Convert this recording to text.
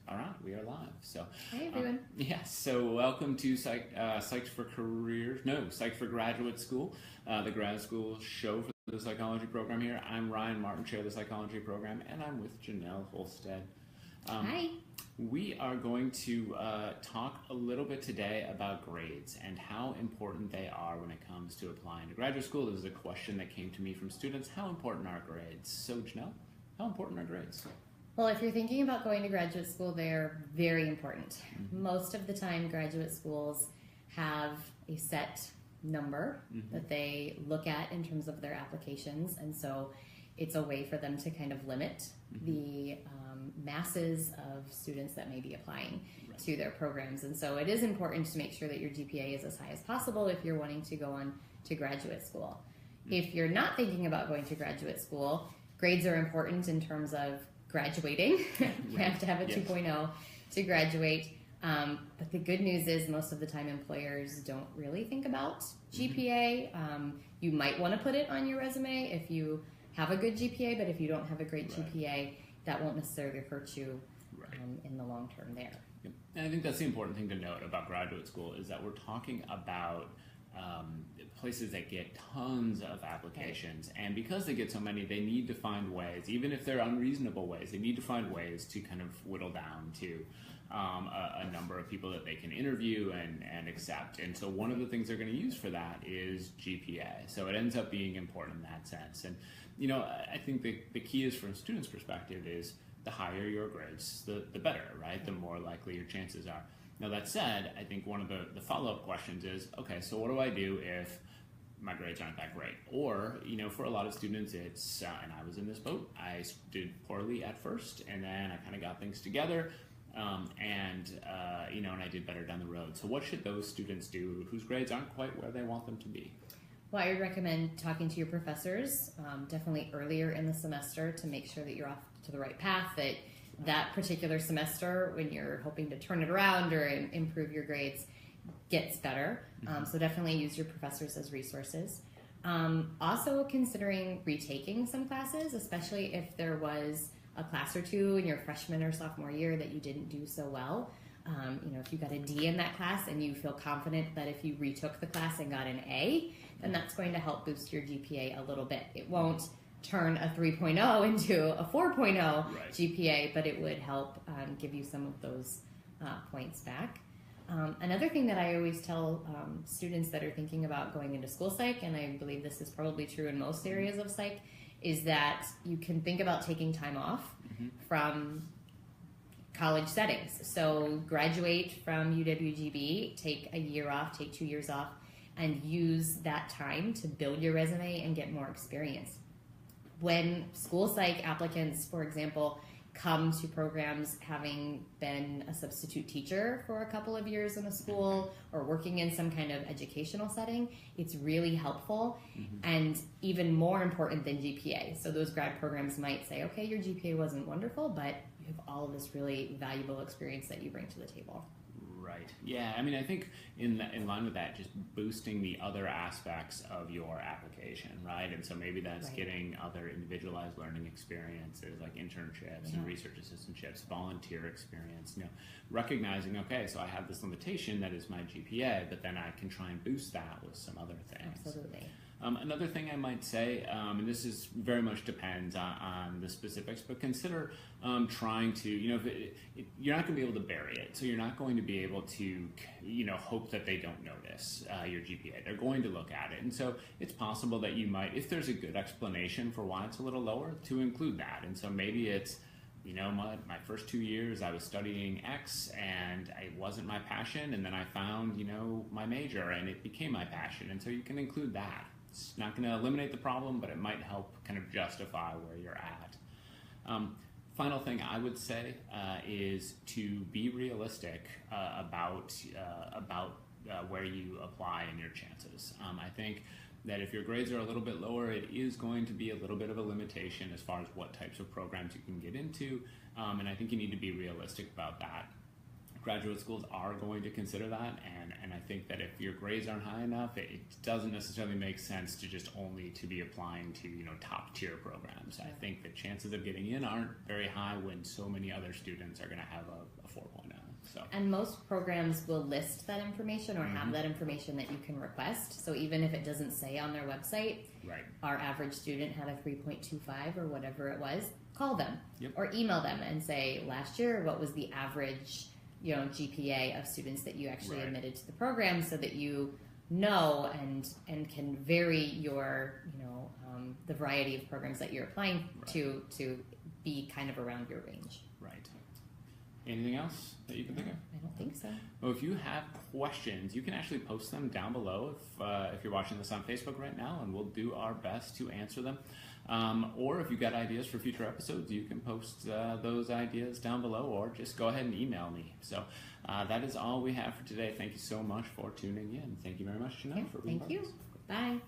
All right, we are live. So, Hey everyone. yes. So, welcome to Psyched for Careers. No, Psyched for Graduate School, the Grad School show for the psychology program here. I'm Ryan Martin, chair of the psychology program, and I'm with Janelle Holstead. Hi. We are going to talk a little bit today about grades and how important they are when it comes to applying to graduate school. This is a question that came to me from students. How important are grades? So, Janelle, how important are grades? Well, if you're thinking about going to graduate school, they're very important. Mm-hmm. Most of the time, graduate schools have a set number that they look at in terms of their applications, and so it's a way for them to kind of limit the masses of students that may be applying to their programs. And so it is important to make sure that your GPA is as high as possible if you're wanting to go on to graduate school. If you're not thinking about going to graduate school, grades are important in terms of graduating. You have to have a 2.0 to graduate. But the good news is most of the time employers don't really think about GPA. You might want to put it on your resume if you have a good GPA, but if you don't have a great GPA, that won't necessarily hurt you in the long term there. Yep. And I think that's the important thing to note about graduate school is that we're talking about places that get tons of applications, and because they get so many, they need to find ways, even if they're unreasonable ways, they need to find ways to kind of whittle down to a number of people that they can interview and accept. And so one of the things they're going to use for that is GPA. So it ends up being important in that sense. And you know, I think the key is from a student's perspective is the higher your grades, the better, right? The more likely your chances are. Now that said, I think one of the follow-up questions is, okay, so what do I do if my grades aren't that great? Or, you know, for a lot of students, it's, and I was in this boat, I did poorly at first, and then I kind of got things together, you know, and I did better down the road. So what should those students do whose grades aren't quite where they want them to be? Well, I would recommend talking to your professors, definitely earlier in the semester to make sure that you're off to the right path, that particular semester when you're hoping to turn it around or improve your grades gets better. So definitely use your professors as resources. Also considering retaking some classes, especially if there was a class or two in your freshman or sophomore year that you didn't do so well. You know, if you got a D in that class and you feel confident that if you retook the class and got an A, then that's going to help boost your GPA a little bit. It won't turn a 3.0 into a 4.0 GPA, but it would help give you some of those points back. Another thing that I always tell students that are thinking about going into school psych, and I believe this is probably true in most areas of psych, is that you can think about taking time off from college settings. So graduate from UWGB, take a year off, take 2 years off, and use that time to build your resume and get more experience. When school psych applicants, for example, come to programs having been a substitute teacher for a couple of years in a school or working in some kind of educational setting, it's really helpful and even more important than GPA. So those grad programs might say, okay, your GPA wasn't wonderful, but you have all of this really valuable experience that you bring to the table. Right. Yeah. I mean, I think in line with that, just boosting the other aspects of your application, right? And so maybe that's getting other individualized learning experiences like internships and research assistantships, volunteer experience, you know, recognizing, okay, so I have this limitation that is my GPA, but then I can try and boost that with some other things. Absolutely. Another thing I might say, and this is very much depends on the specifics, but consider trying to, you know, you're not going to be able to bury it. So you're not going to be able to, you know, hope that they don't notice your GPA. They're going to look at it. And so it's possible that you might, if there's a good explanation for why it's a little lower, to include that. And so maybe it's, you know, my first 2 years I was studying X and it wasn't my passion. And then I found, you know, my major and it became my passion. And so you can include that. It's not going to eliminate the problem, but it might help kind of justify where you're at. Final thing I would say is to be realistic about where you apply and your chances. I think that if your grades are a little bit lower, it is going to be a little bit of a limitation as far as what types of programs you can get into, and I think you need to be realistic about that. graduate schools are going to consider that, and I think that if your grades aren't high enough, it doesn't necessarily make sense to just only to be applying to top tier programs. I think the chances of getting in aren't very high when so many other students are going to have a 4.0. So. And most programs will list that information or have that information that you can request. So even if it doesn't say on their website, right, our average student had a 3.25 or whatever it was, call them Yep. or email them and say, last year, what was the average GPA of students that you actually Right. admitted to the program, so that you know and can vary your the variety of programs that you're applying Right. to be kind of around your range. Right. Anything else that you can think of? I don't think so. Well, if you have questions, you can actually post them down below if you're watching this on Facebook right now, and we'll do our best to answer them. Or if you've got ideas for future episodes, you can post those ideas down below, or just go ahead and email me. So that is all we have for today. Thank you so much for tuning in. Thank you very much, Janelle, for being Thank part you. of this. Bye.